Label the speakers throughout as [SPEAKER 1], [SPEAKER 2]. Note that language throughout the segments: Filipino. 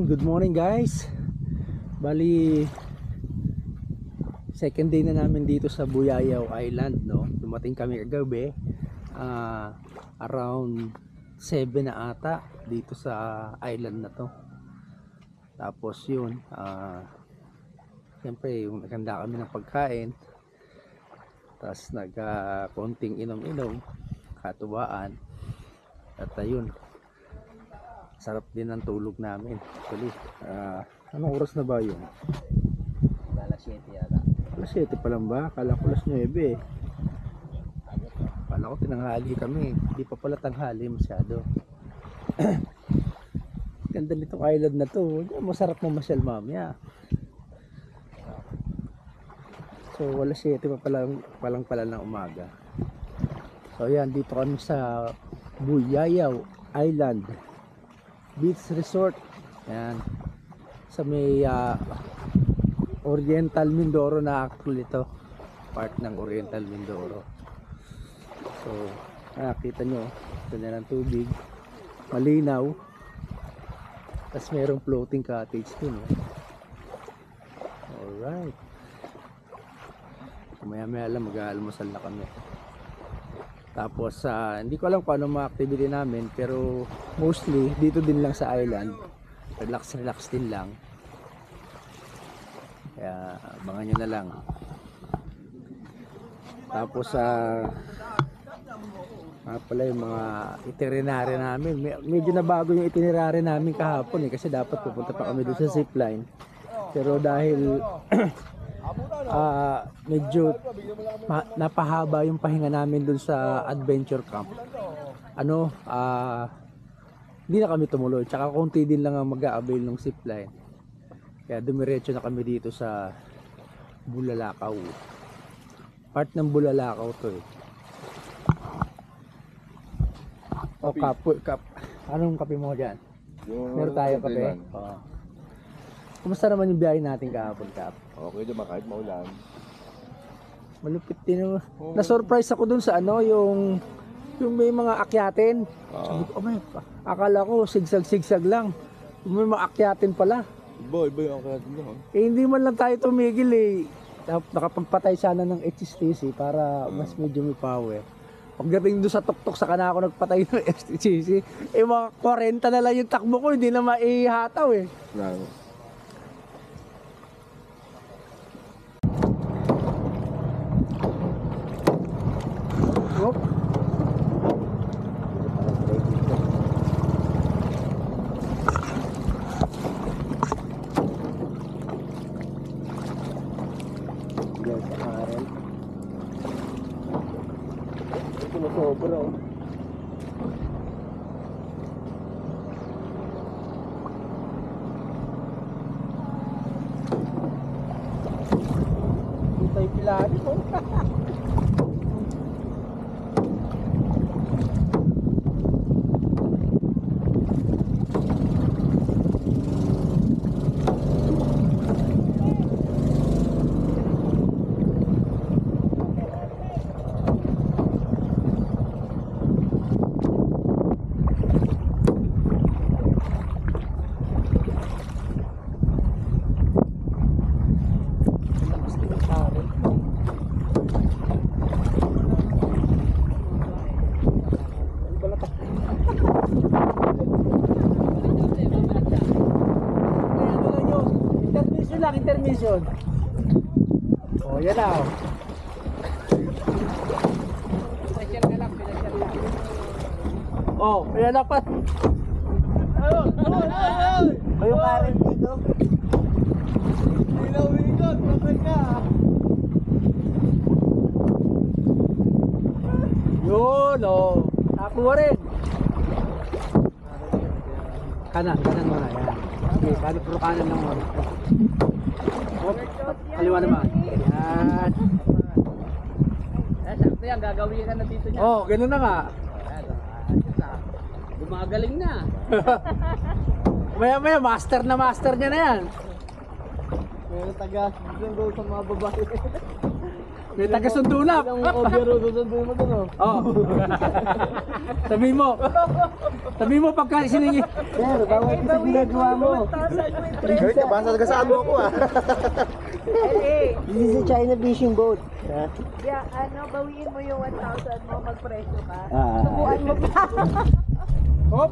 [SPEAKER 1] good morning guys. Bali second day na namin dito sa Buyayaw Island, no. Dumating kami kagabi around 7 na ata dito sa island na to. Tapos yun, siyempre yung naganda kami ng pagkain. Tapos konting inom-inom, katuwaan. At ayun, sarap din ang tulog namin. Actually, anong oras na ba yun?
[SPEAKER 2] Alas 7 yata.
[SPEAKER 1] Alas 7 pa lang ba? Akala ko alas 9 eh. Akala ko tinanghali kami. Hindi pa pala tanghali masyado. Ganda nitong island na to. Masarap mamasyal mamaya. So alas 7 pa pala ng umaga. So yan, dito kami sa Buyayaw Island Beach Resort. Yan, sa may Oriental Mindoro na actually ito, part ng Oriental Mindoro. So nakita nyo, ganda ng tubig, malinaw, tapos merong floating cottage din. Alright, maya maya lang mag-aalmusal na kami. Tapos hindi ko alam kung ano mga activity namin, pero mostly dito din lang sa island, relax din lang. Kaya abangan nyo na lang. Tapos pala yung mga itinerary namin, medyo nabago yung itinerary namin kahapon kasi dapat pupunta pa kami doon sa zipline, pero dahil medyo napahaba yung pahinga namin dun sa adventure camp, hindi na kami tumuloy, tsaka konti din lang ang mag-a-avail ng zipline, kaya dumiretso na kami dito sa Bulalakaw. Part ng Bulalakaw to eh. Anong kape mo dyan? Meron tayo kape? Kumusta naman yung biyahe natin kahapon, Kap?
[SPEAKER 2] Okay naman kahit maulan.
[SPEAKER 1] Malupit din. Na-surprise ako dun sa yung may mga akyatin. Sabi ko, akala ko sigsag lang. May mga akyatin pala.
[SPEAKER 2] Iba yung akyatin naman.
[SPEAKER 1] Hindi man lang tayo tumigil eh. Nakapagpatay sana ng HTC para mas medyo may power. Pagdating doon sa tuktok, saka na ako nagpatay ng HTC. Mga 40 na lang yung takbo ko, hindi na maihataw eh. Sobra. Ito yung pilari ko. Intermission. Oh, yan na. Oh, yan na pa. Kayo karen dito. Ilaw-ikot, kapag ka. Yun, oh. Nakuha rin. Kanan muna, yan. Okay, puro kanan lang muna. Kaliwa naman. Yan.
[SPEAKER 2] Sakto yan, gagawin ka na dito niya.
[SPEAKER 1] Oh, ganun na nga.
[SPEAKER 2] Gumagaling na.
[SPEAKER 1] Maya master niya na yan.
[SPEAKER 2] Meron taga-go sa mga babae.
[SPEAKER 1] May taga-sundo na.
[SPEAKER 2] Ilang overall susunduin mo doon, oh.
[SPEAKER 1] Oh. Sabi mo. Sabi mo pagka siningi.
[SPEAKER 3] Sir, bawal sa ginagawa mo.
[SPEAKER 2] Kaya ka, basta kasama ako ah.
[SPEAKER 3] This is a China fishing boat.
[SPEAKER 4] Yeah, bawiin mo yung 1,000 mo, magpresyo ka.
[SPEAKER 3] Ah.
[SPEAKER 4] Subuan mo pa.
[SPEAKER 1] Hop.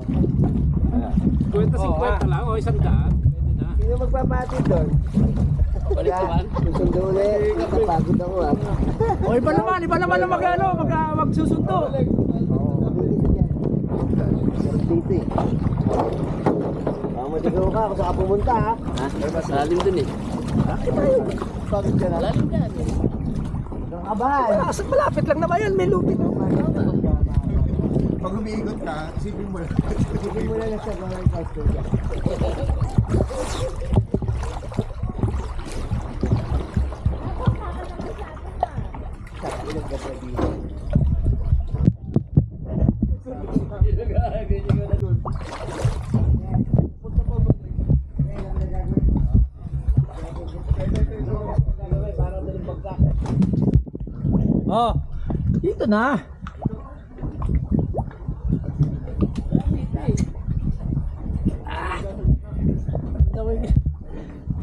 [SPEAKER 1] 50 lang o 100. Pwede na.
[SPEAKER 3] Sino magpapatid doon? Wala. Susundo ulit. Napagod ako ah.
[SPEAKER 1] O iba naman ang magsusundo.
[SPEAKER 3] Dito eh. Matigaw ka kung saan ka pumunta ha.
[SPEAKER 2] Malalim dun eh.
[SPEAKER 3] Bakit ka na?
[SPEAKER 2] Malalim dyan.
[SPEAKER 3] Ang kabahan.
[SPEAKER 1] Malapit lang naman yan, may lupit.
[SPEAKER 2] Pag umiikot ka, isipin mo lang.
[SPEAKER 3] Sige mo na lang sa mga pastor dyan.
[SPEAKER 1] Oh, dito na.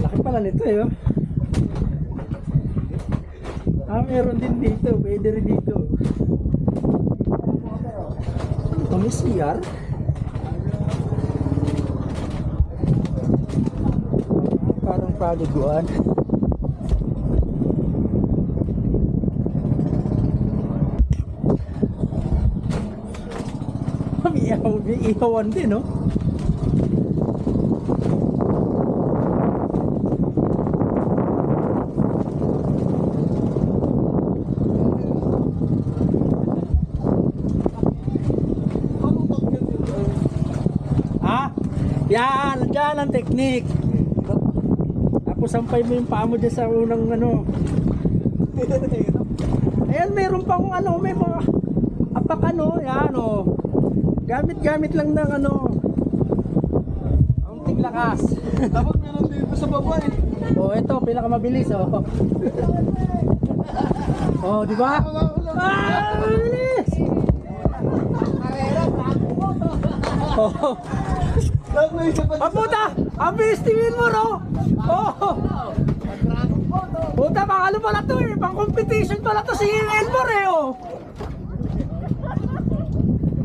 [SPEAKER 1] Laki pala nito eh. Oh. Meron din dito. Pwede rin dito. Kami CR. Parang paliguan. May ihawan din, no? Ha? Yan, dyan ang technique. Tapos sampay mo yung paa mo dyan sa unang ano. Ayan, meron pang ano, may mga apak ano, yan o. Gamit lang ng ano. Unting lakas.
[SPEAKER 2] Dapat meron dito sa baba eh.
[SPEAKER 1] Oh, ito pinakamabilis oh. Oh, di ba? Ah, bilis. Oh. Ah, puta! Ang bilis tingin mo, no? Oh. Puta, pang ano pala to eh? Pang competition pala to si Elmore eh, oh.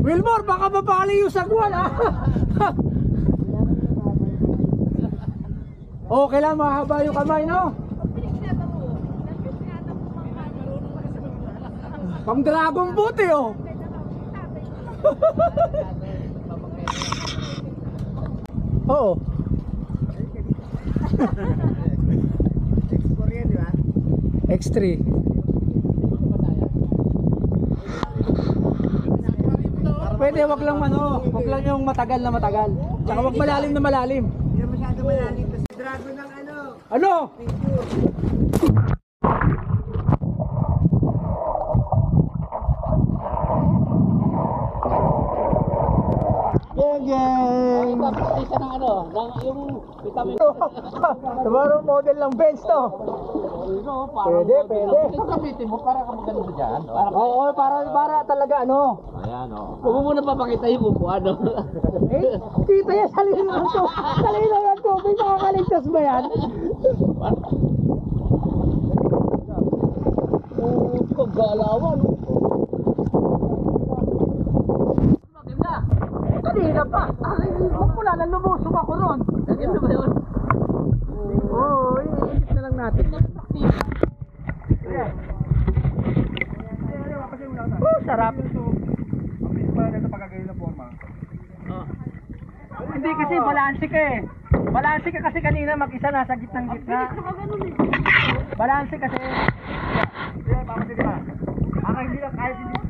[SPEAKER 1] Wilmore, baka mabali yung sagwan, ah. Oh, kailangan mahaba yung kamay, no? Pang dragon boat, eh, oh. Oo. X3. Pwede, wag lang wag lang yung matagal na matagal. Tsaka wag malalim na malalim.
[SPEAKER 3] Hindi na masyado malalim kasi dragon ng ano.
[SPEAKER 1] Ano? Gang!
[SPEAKER 2] Isa ng ano, yung vitamin.
[SPEAKER 1] Tomorrow model ng bench to. Pwede.
[SPEAKER 2] Gamitin mo para ka maganda dyan.
[SPEAKER 1] Oo, para talaga ano.
[SPEAKER 2] Ayan o. Huwag mo muna papakita yung upuan o.
[SPEAKER 1] Eh, kita yan sa linan to. Sa linan to, may makakaligtas ba yan?
[SPEAKER 2] Kung galawan. Maganda.
[SPEAKER 1] Kanina pa. Ay, wala na lumusok ako ron.
[SPEAKER 2] Maganda ba yun?
[SPEAKER 1] Oo, iisip na lang natin. Sarap. Hindi kasi balanse ka eh. Balanse ka kasi kanina mag-isa nasa gitnang gitna. Balanse kasi. Hindi, bakit hindi ba? Hindi lang kahit hindi.